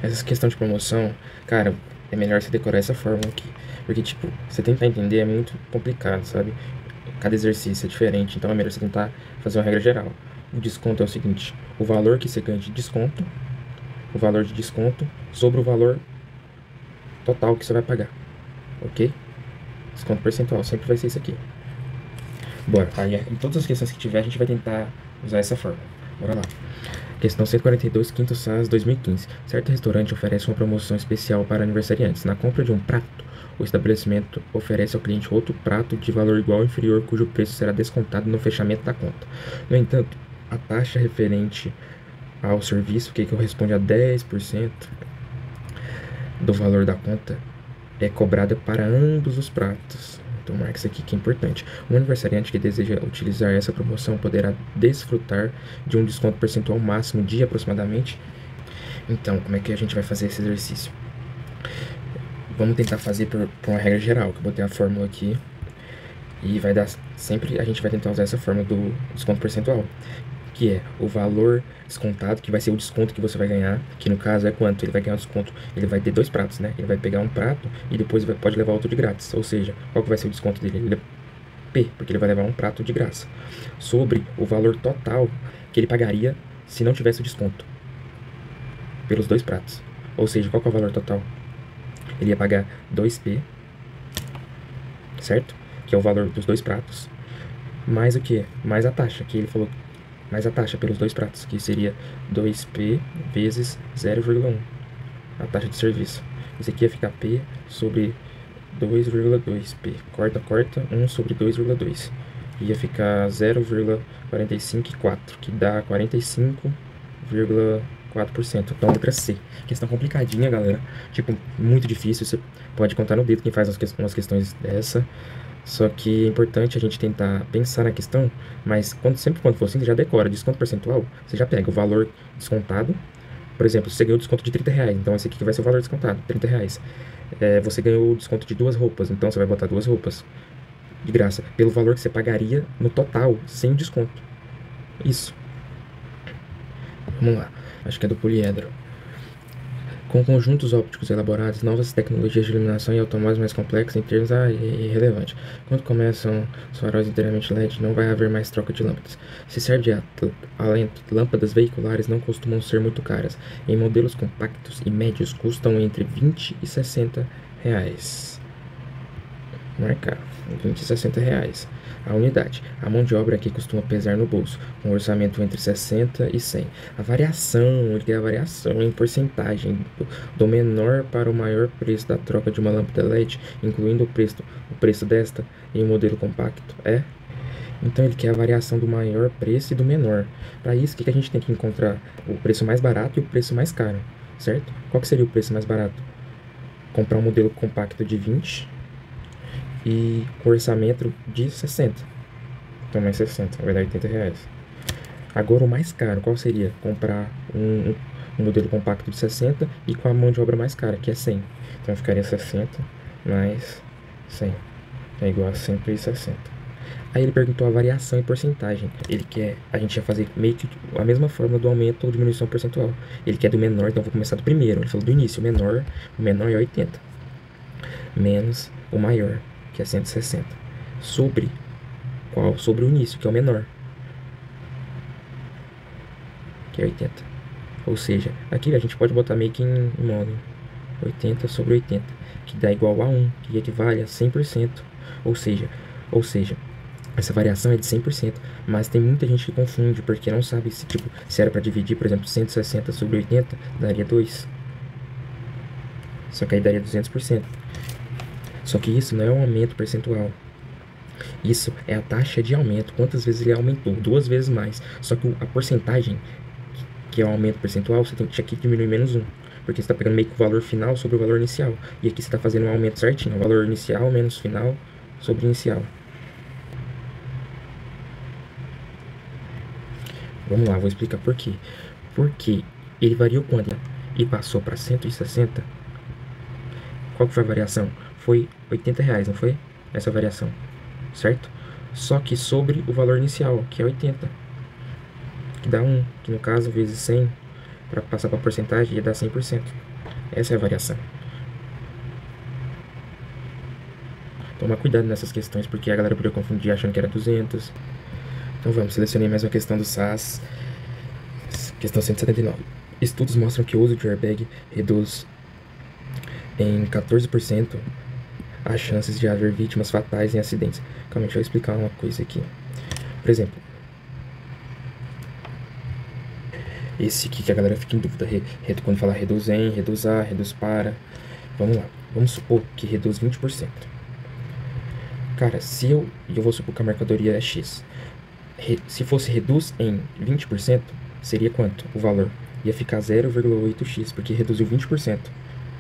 Essa questão de promoção, cara, é melhor você decorar essa fórmula aqui. Porque, tipo, você tentar entender é muito complicado, sabe? Cada exercício é diferente, então é melhor você tentar fazer uma regra geral. O desconto é o seguinte: o valor que você ganha de desconto, o valor de desconto sobre o valor total que você vai pagar, ok? Desconto percentual sempre vai ser isso aqui. Bora, aí em todas as questões que tiver, a gente vai tentar usar essa fórmula. Bora lá. Questão 142, quinto SAS 2015. Certo restaurante oferece uma promoção especial para aniversariantes. Na compra de um prato, o estabelecimento oferece ao cliente outro prato de valor igual ou inferior, cujo preço será descontado no fechamento da conta. No entanto, a taxa referente ao serviço, que corresponde a 10% do valor da conta, é cobrada para ambos os pratos. Então marca isso aqui que é importante. Um aniversariante que deseja utilizar essa promoção poderá desfrutar de um desconto percentual máximo de aproximadamente. Então, como é que a gente vai fazer esse exercício? Vamos tentar fazer por uma regra geral, que eu botei a fórmula aqui. E vai dar sempre, a gente vai tentar usar essa fórmula do desconto percentual, que é o valor descontado, que vai ser o desconto que você vai ganhar, que no caso é quanto? Ele vai ganhar o desconto, ele vai ter 2 pratos, né? Ele vai pegar um prato e depois pode levar outro de grátis, ou seja, qual que vai ser o desconto dele? Ele é P, porque ele vai levar um prato de graça, sobre o valor total que ele pagaria se não tivesse o desconto, pelos 2 pratos. Ou seja, qual que é o valor total? Ele ia pagar 2P, certo? Que é o valor dos 2 pratos, mais o que? Mais a taxa, que ele falou, mais a taxa pelos 2 pratos, que seria 2P vezes 0,1, a taxa de serviço. Isso aqui ia ficar P sobre 2,2P. Corta, 1 sobre 2,2. Ia ficar 0,454, que dá 45,4%. Então, letra C. Questão complicadinha, galera. Tipo, muito difícil. Você pode contar no dedo quem faz umas questões dessa. Só que é importante a gente tentar pensar na questão, mas sempre quando for assim, você já decora. Desconto percentual, você já pega o valor descontado. Por exemplo, você ganhou desconto de R$30, então esse aqui que vai ser o valor descontado, R$30. Você ganhou o desconto de 2 roupas, então você vai botar 2 roupas de graça, pelo valor que você pagaria no total, sem o desconto. Isso. Vamos lá, acho que é do poliedro. Com conjuntos ópticos elaborados, novas tecnologias de iluminação e automóveis mais complexos em termos irrelevante. Quando começam os faróis inteiramente LED, não vai haver mais troca de lâmpadas. Se serve de alento, lâmpadas veiculares não costumam ser muito caras. Em modelos compactos e médios, custam entre 20 e 60 reais. Marcar, 20 e 60 reais a unidade. A mão de obra aqui costuma pesar no bolso, com um orçamento entre 60 e 100. A variação, ele tem a variação em porcentagem do menor para o maior preço da troca de uma lâmpada LED, incluindo o preço desta em um modelo compacto, é? Então ele quer a variação do maior preço e do menor. Para isso, o que a gente tem que encontrar? O preço mais barato e o preço mais caro, certo? Qual que seria o preço mais barato? Comprar um modelo compacto de 20 e com orçamento de 60. Então mais 60, vai dar 80 reais. Agora o mais caro, qual seria? Comprar um modelo compacto de 60 e com a mão de obra mais cara, que é 100. Então ficaria 60 mais 100, é igual a 160. Aí ele perguntou a variação em porcentagem. Ele quer, a gente ia fazer meio que a mesma forma do aumento ou diminuição percentual. Ele quer do menor, então eu vou começar do primeiro. Ele falou do início, o menor é 80, menos o maior, que é 160, sobre qual? Sobre o início, que é o menor, que é 80. Ou seja, aqui a gente pode botar meio que em módulo 80 sobre 80, que dá igual a 1, que equivale a 100%. Ou seja, essa variação é de 100%, mas tem muita gente que confunde, porque não sabe se era para dividir, por exemplo, 160 sobre 80, daria 2. Só que aí daria 200%. Só que isso não é um aumento percentual. Isso é a taxa de aumento. Quantas vezes ele aumentou? 2 vezes mais. Só que a porcentagem, que é o aumento percentual, você tem que aqui diminuir menos 1. Porque você está pegando meio que o valor final sobre o valor inicial. E aqui você está fazendo um aumento certinho. O valor inicial menos final sobre inicial. Vamos lá, vou explicar por quê. Porque ele variou quanto? E passou para 160. Qual que foi a variação? Foi 80 reais, não foi? Essa variação, certo? Só que sobre o valor inicial, que é 80, que dá 1, que no caso vezes 100 para passar para porcentagem ia dar 100%. Essa é a variação. Toma cuidado nessas questões, porque a galera podia confundir achando que era 200. Então vamos, selecionei mais uma questão do SAS. Questão 179. Estudos mostram que o uso de airbag reduz em 14% as chances de haver vítimas fatais em acidentes. Calma, deixa eu explicar uma coisa aqui. Por exemplo, esse aqui que a galera fica em dúvida, quando fala reduz em, reduz a, reduz para. Vamos lá, vamos supor que reduz 20%. Cara, se eu vou supor que a mercadoria é X. Se fosse reduz em 20%, seria quanto o valor? Ia ficar 0,8x, porque reduziu 20%.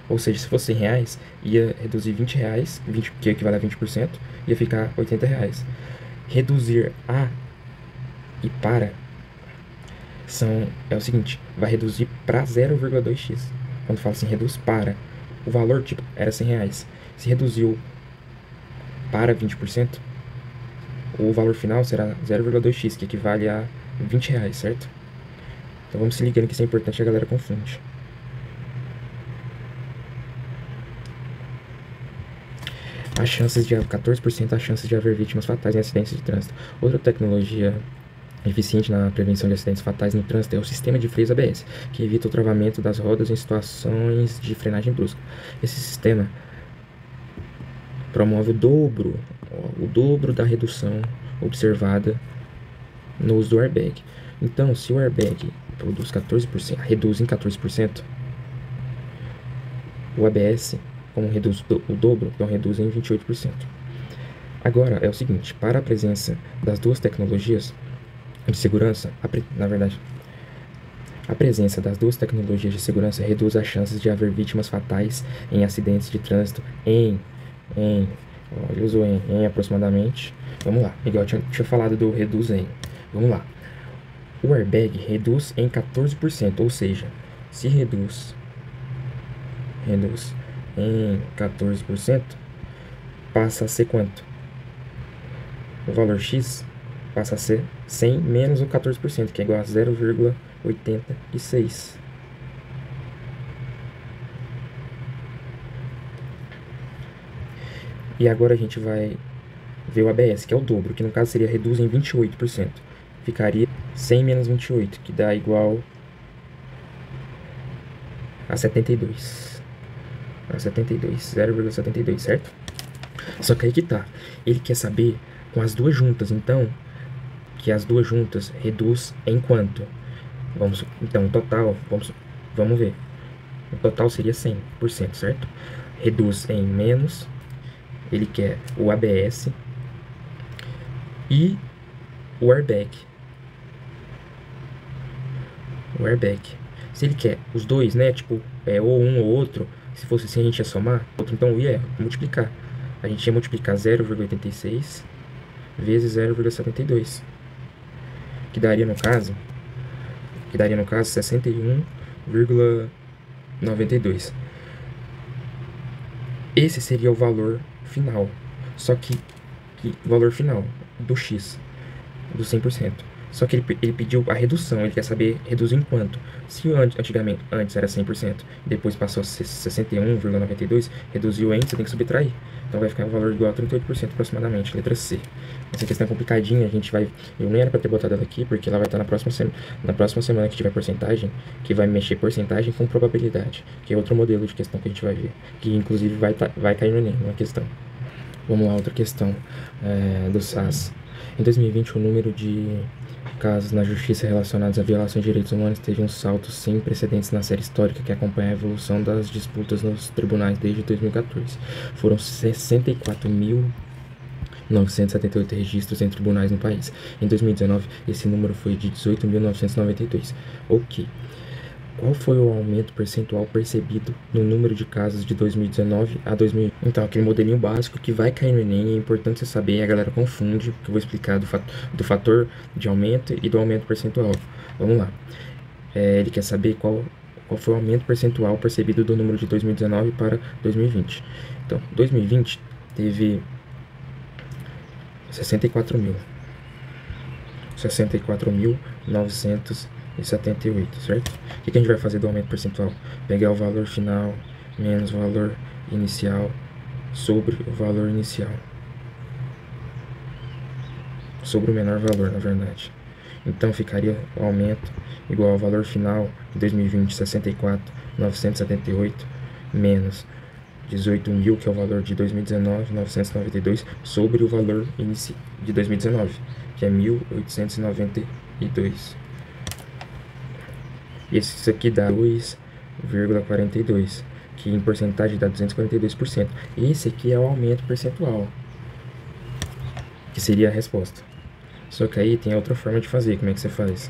Ou seja, se fosse R$100, ia reduzir R$20, que equivale a 20%, ia ficar R$80. Reduzir a e para é o seguinte, vai reduzir para 0,2x. Quando fala assim, reduz para, o valor tipo era R$100. Se reduziu para 20%, o valor final será 0,2x, que equivale a R$20, certo? Então vamos se ligando que isso é importante, a galera confunde. As chances de 14% as chances de haver vítimas fatais em acidentes de trânsito. Outra tecnologia eficiente na prevenção de acidentes fatais no trânsito é o sistema de freios ABS, que evita o travamento das rodas em situações de frenagem brusca. Esse sistema promove o dobro da redução observada no uso do airbag. Então, se o airbag produz 14%, reduz em 14%, o ABS, como reduz o dobro, então reduz em 28%. Agora, é o seguinte, para a presença das duas tecnologias de segurança, na verdade, a presença das duas tecnologias de segurança reduz as chances de haver vítimas fatais em acidentes de trânsito ele usou em aproximadamente. Vamos lá, igual eu tinha falado do reduz em. Vamos lá. O airbag reduz em 14%, ou seja, se reduz em 14%, passa a ser quanto? O valor X passa a ser 100 menos o 14%, que é igual a 0,86. E agora a gente vai ver o ABS, que é o dobro, que no caso seria reduz em 28%. Ficaria 100 menos 28, que dá igual a 72. A 72, 0,72, certo? Só que aí que tá. Ele quer saber com as duas juntas, então, que as duas juntas reduz em quanto? Então, o total, vamos ver. O total seria 100%, certo? Reduz em menos, ele quer o ABS e o airbag. O airbag. Se ele quer os dois, né, tipo, ou um ou outro, se fosse assim a gente ia somar, então ia multiplicar. A gente ia multiplicar 0,86 vezes 0,72, que daria no caso 61,92. Esse seria o valor final, só que o valor final do X, do 100%. Só que ele pediu a redução, ele quer saber reduzir em quanto. Se antes era 100%, depois passou a ser 61,92, reduziu em, você tem que subtrair. Então vai ficar um valor igual a 38% aproximadamente, letra C. Essa questão é complicadinha, eu nem era para ter botado ela aqui, porque ela vai estar na próxima semana que tiver porcentagem, que vai mexer porcentagem com probabilidade, que é outro modelo de questão que a gente vai ver, que inclusive vai cair no Enem, uma questão. Vamos lá, outra questão do SAS. Em 2020, o número de casos na justiça relacionados a violações de direitos humanos teve um salto sem precedentes na série histórica que acompanha a evolução das disputas nos tribunais desde 2014. Foram 64.978 registros em tribunais no país. Em 2019, esse número foi de 18.992. Ok. Qual foi o aumento percentual percebido no número de casos de 2019 a 2020? Então, aquele modelinho básico que vai cair no Enem, é importante você saber, a galera confunde, porque eu vou explicar do fator de aumento e do aumento percentual. Vamos lá. Ele quer saber qual foi o aumento percentual percebido do número de 2019 para 2020. Então, 2020 teve 64.978 2.978, certo? O que a gente vai fazer do aumento percentual? Pegar o valor final menos o valor inicial sobre o valor inicial. Sobre o menor valor, na verdade. Então ficaria o aumento igual ao valor final de 2020, 64.978, menos 18.000, que é o valor de 2019, 992, sobre o valor de 2019, que é 1.892. Isso aqui dá 2,42, que em porcentagem dá 242%. Esse aqui é o aumento percentual, que seria a resposta. Só que aí tem outra forma de fazer. Como é que você faz?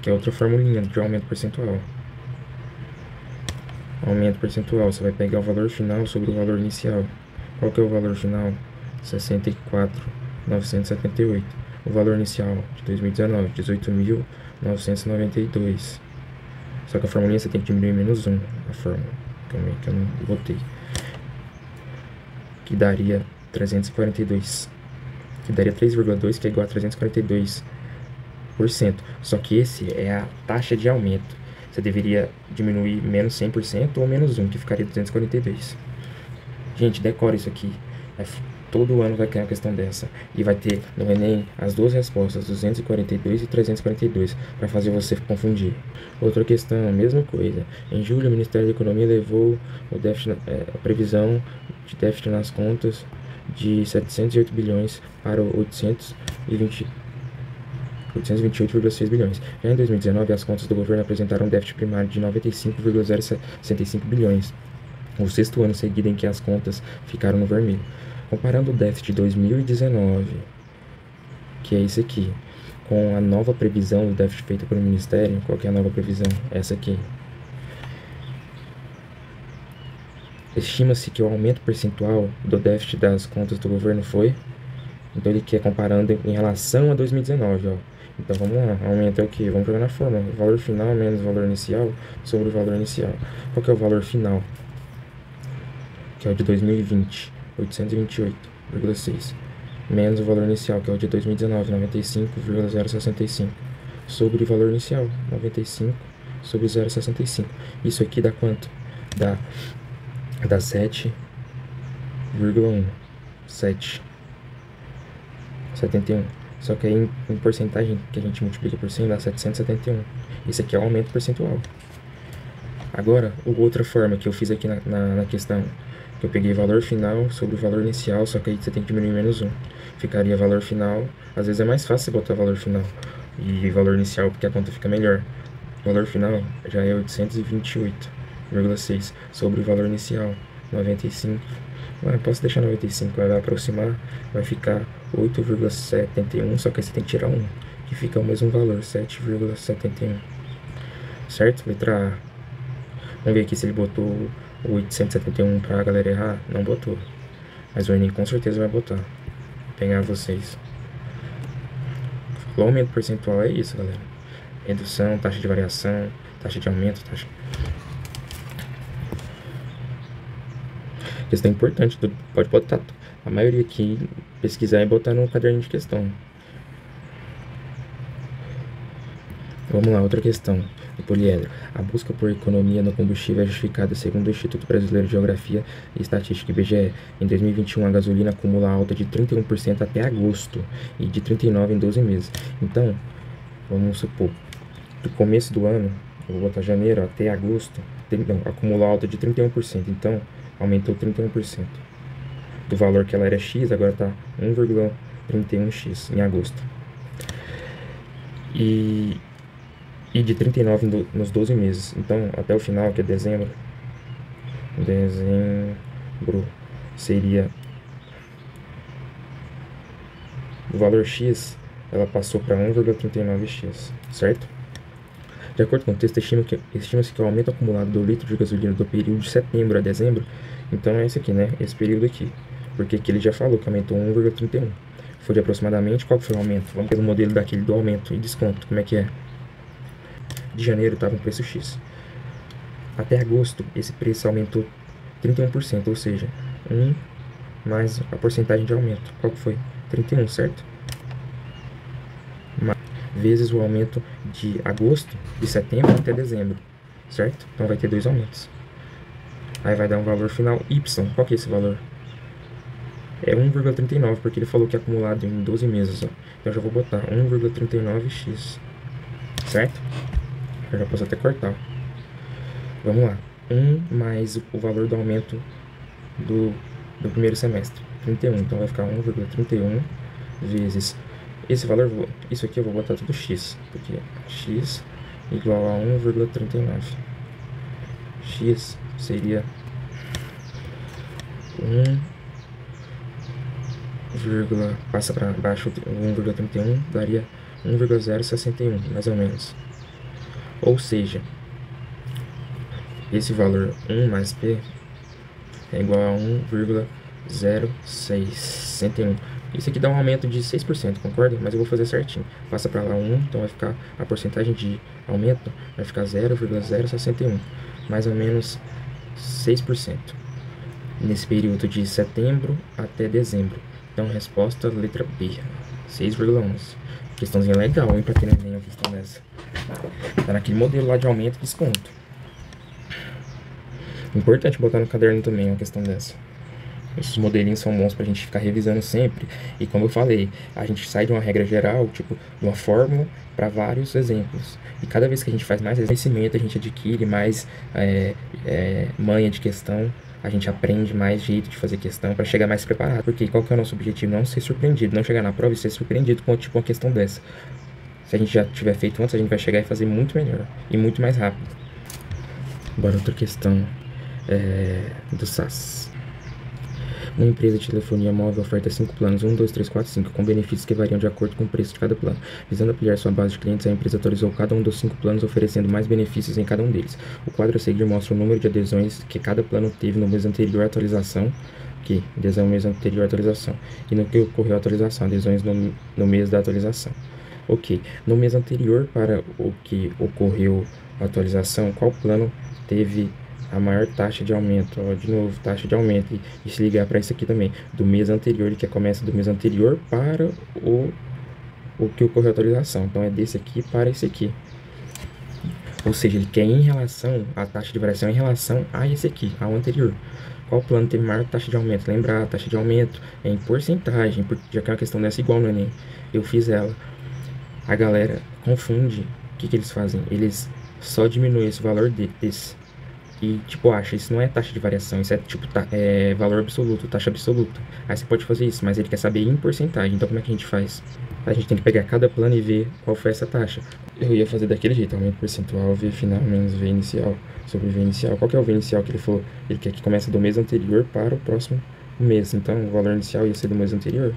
Que é outra formulinha de aumento percentual. Aumento percentual, você vai pegar o valor final sobre o valor inicial. Qual que é o valor final? 64.978. O valor inicial de 2019, 18.992. Só que a formulinha você tem que diminuir menos 1. A fórmula. Calma aí que eu não botei. Que daria 342. Que daria 3,2, que é igual a 342%. Só que esse é a taxa de aumento. Você deveria diminuir menos 100% ou menos 1, que ficaria 242. Gente, decora isso aqui. Todo ano vai cair uma questão dessa. E vai ter no Enem as duas respostas, 242 e 342, para fazer você confundir. Outra questão, mesma coisa. Em julho, o Ministério da Economia levou o déficit, a previsão de déficit nas contas de 708 bilhões para 828,6 bilhões. Já em 2019, as contas do governo apresentaram um déficit primário de 95,065 bilhões, o sexto ano seguido em que as contas ficaram no vermelho. Comparando o déficit de 2019, que é esse aqui, com a nova previsão do déficit feita pelo Ministério, qual que é a nova previsão? Essa aqui. Estima-se que o aumento percentual do déficit das contas do governo foi... Então ele quer comparando em relação a 2019, ó. Então vamos lá, aumento é o que? Vamos jogar na fórmula. Valor final menos valor inicial sobre o valor inicial. Qual que é o valor final? Que é o de 2020, 828,6. Menos o valor inicial, que é o de 2019, 95,065. Sobre o valor inicial, 95 sobre 0,65. Isso aqui dá quanto? Dá 7,1. 71. Só que aí em porcentagem que a gente multiplica por 100 dá 771. Esse aqui é o aumento percentual. Agora, outra forma que eu fiz aqui na questão, que eu peguei valor final sobre o valor inicial, só que aí você tem que diminuir menos 1. Ficaria valor final, às vezes é mais fácil você botar valor final e valor inicial, porque a conta fica melhor. Valor final já é 828,6 sobre o valor inicial, 95. Posso deixar 95, vai aproximar, vai ficar 8,71, só que aí você tem que tirar 1, que fica o mesmo valor, 7,71. Certo? Letra A. Vamos ver aqui se ele botou o 871 pra galera errar. Não botou. Mas o Enem com certeza vai botar. Vou pegar vocês. O aumento percentual é isso, galera. Redução, taxa de variação, taxa de aumento, taxa... Questão importante, pode botar a maioria aqui, pesquisar e botar no caderno de questão. Vamos lá, outra questão do poliedro. A busca por economia no combustível é justificada segundo o Instituto Brasileiro de Geografia e Estatística, IBGE. Em 2021, a gasolina acumula alta de 31% até agosto e de 39% em 12 meses. Então, vamos supor, do começo do ano, eu vou botar janeiro até agosto, acumula alta de 31%. Então, aumentou 31%. Do valor que ela era X, agora está 1,31x em agosto. E de 39 nos 12 meses. Então, até o final, que é dezembro, seria o valor X, ela passou para 1,39x, certo? De acordo com o texto, estima-se que o aumento acumulado do litro de gasolina do período de setembro a dezembro, então é esse aqui, né? Esse período aqui. Porque aqui ele já falou que aumentou 1,31. Foi de aproximadamente, qual foi o aumento? Vamos pelo modelo daquele do aumento e desconto, como é que é? De janeiro estava um preço X. Até agosto, esse preço aumentou 31%, ou seja, 1 mais a porcentagem de aumento. Qual que foi? 31, certo? vezes o aumento de agosto, de setembro até dezembro, certo? Então vai ter 2 aumentos. Aí vai dar um valor final Y. Qual que é esse valor? É 1,39, porque ele falou que é acumulado em 12 meses, ó. Então eu já vou botar 1,39x, certo? Eu já posso até cortar, ó. Vamos lá. 1 mais o valor do aumento do primeiro semestre, 31. Então vai ficar 1,31 vezes esse valor, isso aqui eu vou botar tudo x, porque x igual a 1,39. X seria 1, passa para baixo 1,31, daria 1,061, mais ou menos. Ou seja, esse valor 1 mais p é igual a 1,0661. Isso aqui dá um aumento de 6%, concorda? Mas eu vou fazer certinho. Passa para lá 1, então vai ficar a porcentagem de aumento vai ficar 0,061, mais ou menos 6%, nesse período de setembro até dezembro. Então, resposta letra B, 6,11. Questãozinha legal, hein, pra quem não tem uma questão dessa. Tá naquele modelo lá de aumento e desconto. Importante botar no caderno também uma questão dessa. Esses modelinhos são bons pra gente ficar revisando sempre. E como eu falei, a gente sai de uma regra geral, tipo, de uma fórmula para vários exemplos. E cada vez que a gente faz mais conhecimento, a gente adquire mais manha de questão. A gente aprende mais jeito de fazer questão para chegar mais preparado. Porque qual que é o nosso objetivo? Não ser surpreendido, não chegar na prova e ser surpreendido com tipo uma questão dessa. Se a gente já tiver feito antes, a gente vai chegar e fazer muito melhor e muito mais rápido. Agora outra questão do SAS. Uma empresa de telefonia móvel oferta 5 planos, 1, 2, 3, 4, 5, com benefícios que variam de acordo com o preço de cada plano. Visando ampliar sua base de clientes, a empresa atualizou cada um dos 5 planos, oferecendo mais benefícios em cada um deles. O quadro a seguir mostra o número de adesões que cada plano teve no mês anterior à atualização, adesão no mês anterior à atualização, e no que ocorreu a atualização, adesões no mês da atualização. Ok, no mês anterior para o que ocorreu a atualização, qual plano teve a maior taxa de aumento? Ó, de novo, taxa de aumento, e se ligar para isso aqui também, do mês anterior, ele que começa do mês anterior para o que ocorreu a atualização, então é desse aqui para esse aqui, ou seja, ele quer em relação, a taxa de variação em relação a esse aqui, ao anterior. Qual plano teve maior taxa de aumento? Lembrar, a taxa de aumento é em porcentagem, porque já que é uma questão dessa igual no Enem, eu fiz ela. A galera confunde, o que eles fazem? Eles só diminuem esse valor desse. E, tipo, acha, isso não é taxa de variação, isso é, tipo, valor absoluto, taxa absoluta. Aí você pode fazer isso, mas ele quer saber em porcentagem, então como é que a gente faz? A gente tem que pegar cada plano e ver qual foi essa taxa. Eu ia fazer daquele jeito, aumento percentual, V final menos V inicial, sobre V inicial. Qual que é o V inicial que ele falou? Ele quer que comece do mês anterior para o próximo mês, então o valor inicial ia ser do mês anterior.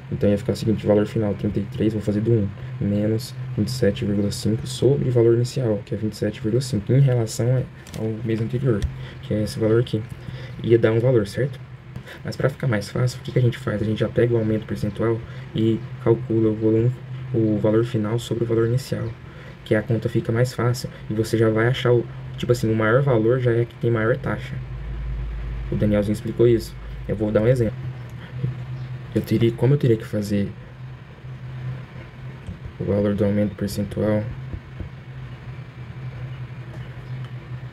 Então ia ficar o seguinte, valor final 33, vou fazer do 1, menos 27,5 sobre o valor inicial, que é 27,5, em relação ao mês anterior, que é esse valor aqui. Ia dar um valor, certo? Mas para ficar mais fácil, o que a gente faz? A gente já pega o aumento percentual e calcula o valor final sobre o valor inicial, que a conta fica mais fácil e você já vai achar, tipo assim, o maior valor já é que tem maior taxa. O Danielzinho explicou isso. Eu vou dar um exemplo. Como eu teria que fazer o valor do aumento percentual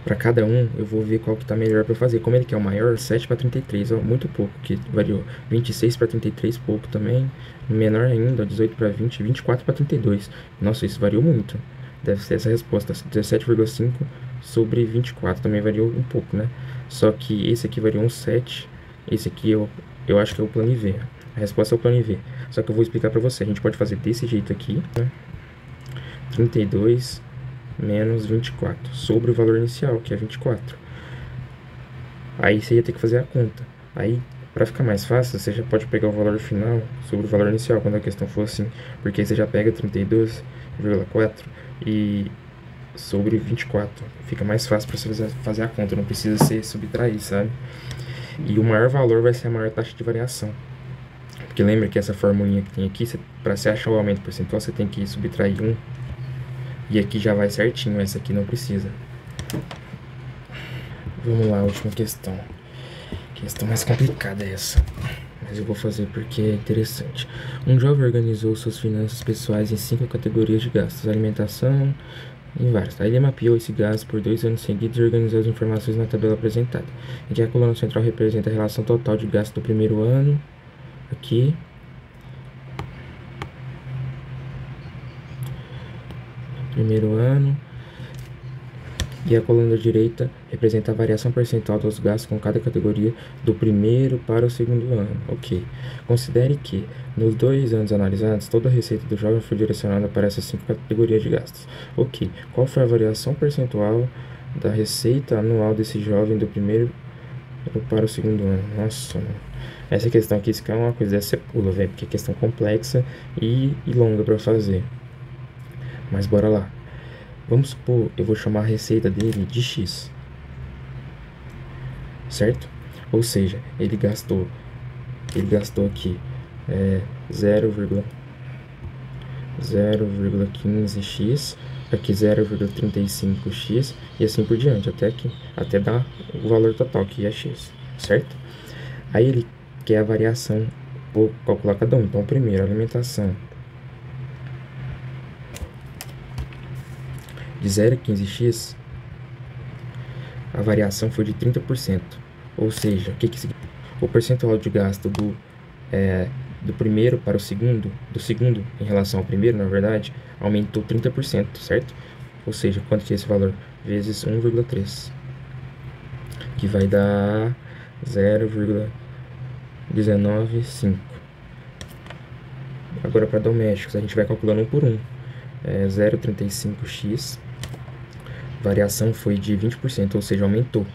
para cada um, eu vou ver qual que tá melhor para fazer. Como ele quer o maior, 7 para 33, ó, muito pouco, que variou. 26 para 33, pouco também. Menor ainda, 18 para 20, 24 para 32. Nossa, isso variou muito. Deve ser essa resposta, 17,5 sobre 24, também variou um pouco, né? Só que esse aqui variou um 7, esse aqui eu acho que é o plano IV. A resposta é o plano IV. Só que eu vou explicar pra você. A gente pode fazer desse jeito aqui, né? 32 menos 24 sobre o valor inicial, que é 24. Aí você ia ter que fazer a conta. Aí, pra ficar mais fácil, você já pode pegar o valor final sobre o valor inicial, quando a questão for assim. Porque aí você já pega 32,4 e sobre 24. Fica mais fácil pra você fazer a conta. Não precisa ser subtrair, sabe? E o maior valor vai ser a maior taxa de variação. Porque lembra que essa formulinha que tem aqui, para você achar o aumento percentual, você tem que subtrair 1. E aqui já vai certinho, essa aqui não precisa. Vamos lá, última questão. Questão mais complicada é essa. Mas mas eu vou fazer porque é interessante. Um jovem organizou suas finanças pessoais em 5 categorias de gastos: alimentação e vários. Aí ele mapeou esse gasto por 2 anos seguidos e organizou as informações na tabela apresentada, em que a coluna central representa a relação total de gasto do primeiro ano, aqui, primeiro ano, e a coluna da direita representa a variação percentual dos gastos com cada categoria do primeiro para o segundo ano. Ok. Considere que, nos 2 anos analisados, toda a receita do jovem foi direcionada para essas 5 categorias de gastos. Ok. Qual foi a variação percentual da receita anual desse jovem do primeiro para o segundo ano? Nossa, mano. Essa questão aqui, se cair uma coisa dessa, você pula, velho, porque é questão complexa e longa para fazer. Mas bora lá. Vamos supor, eu vou chamar a receita dele de X, certo? Ou seja, ele gastou aqui 0,15x, aqui 0,35x e assim por diante, até dar o valor total, que é x, certo? Aí ele quer a variação, vou calcular cada um. Então, primeiro, alimentação de 0,15x, a variação foi de 30%. Ou seja, o que significa? O percentual de gasto do primeiro para o segundo, do segundo em relação ao primeiro, na verdade, aumentou 30%, certo? Ou seja, quanto que é esse valor? Vezes 1,3, que vai dar 0,195. Agora, para domésticos, a gente vai calculando um por um. 0,35x, variação foi de 20%, ou seja, aumentou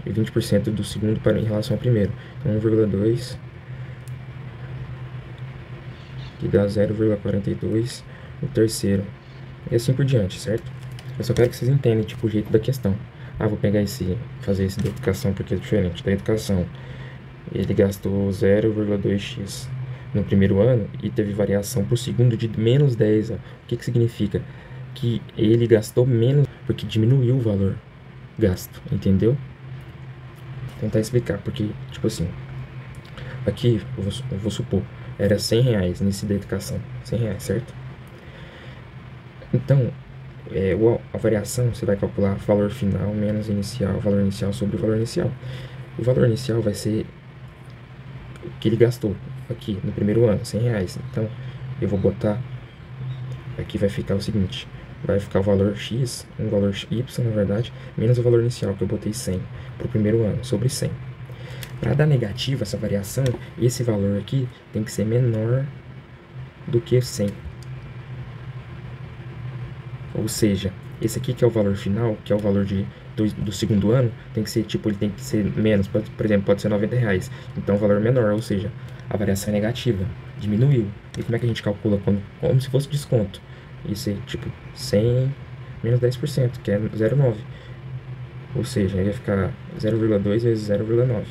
20% do segundo em relação ao primeiro. Então, 1,2, que dá 0,42 o terceiro, e assim por diante, certo? Eu só quero que vocês entendam, tipo, o jeito da questão. Vou pegar fazer esse da educação porque é diferente. Da educação, ele gastou 0,2x no primeiro ano e teve variação para o segundo de menos 10. O que significa? Que ele gastou menos porque diminuiu o valor gasto, entendeu? Vou tentar explicar, porque, tipo assim, aqui eu vou supor, era R$100 nesse da educação, R$100, certo? Então, a variação, você vai calcular valor final menos inicial, valor inicial sobre o valor inicial. O valor inicial vai ser o que ele gastou aqui no primeiro ano, R$100. Então, eu vou botar, aqui vai ficar o seguinte, vai ficar o valor X, um valor Y, na verdade, menos o valor inicial, que eu botei 100, para o primeiro ano, sobre 100. Para dar negativa essa variação, esse valor aqui tem que ser menor do que 100. Ou seja, esse aqui que é o valor final, que é o valor do segundo ano, tem que ser, tipo, ele tem que ser menos, por exemplo, pode ser R$90. Então, o valor menor, ou seja, a variação é negativa, diminuiu. E como é que a gente calcula? Como se fosse desconto. Isso é, tipo, 100 menos 10%, que é 0,9. Ou seja, aí vai ficar 0,2 vezes 0,9.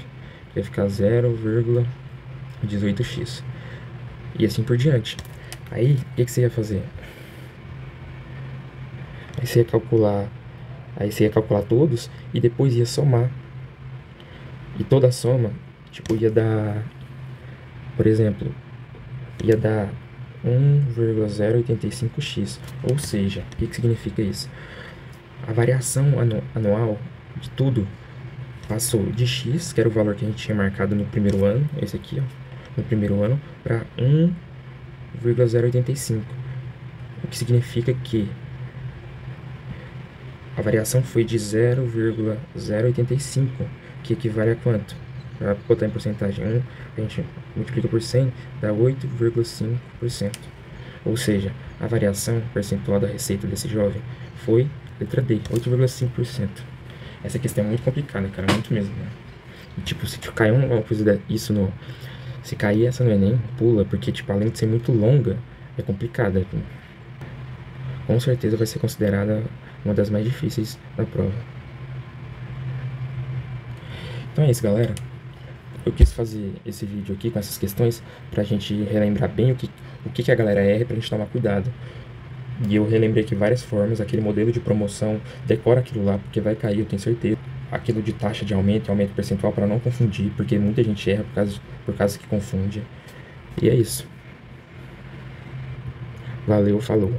Vai ficar 0,18x. E assim por diante. Aí, o que você ia fazer? Aí você ia calcular todos e depois ia somar. E toda a soma, tipo, ia dar, por exemplo, ia dar 1,085x. Ou seja, o que significa isso? A variação anual de tudo passou de x, que era o valor que a gente tinha marcado no primeiro ano, esse aqui, ó, no primeiro ano, para 1,085. O que significa que a variação foi de 0,085, que equivale a quanto? Para botar em porcentagem 1, a gente multiplica por 100, dá 8,5%. Ou seja, a variação percentual da receita desse jovem foi, letra D, 8,5%. Essa questão é muito complicada, cara, muito mesmo, né? E, tipo, se cair uma coisa se cair essa no Enem, pula, porque, tipo, além de ser muito longa, é complicada. Com certeza vai ser considerada uma das mais difíceis da prova. Então é isso, galera. Eu quis fazer esse vídeo aqui com essas questões pra gente relembrar bem o que a galera erra, pra gente tomar cuidado. E eu relembrei aqui várias formas, aquele modelo de promoção, decora aquilo lá, porque vai cair, eu tenho certeza. Aquilo de taxa de aumento, aumento percentual, para não confundir, porque muita gente erra por causa que confunde. E é isso. Valeu, falou.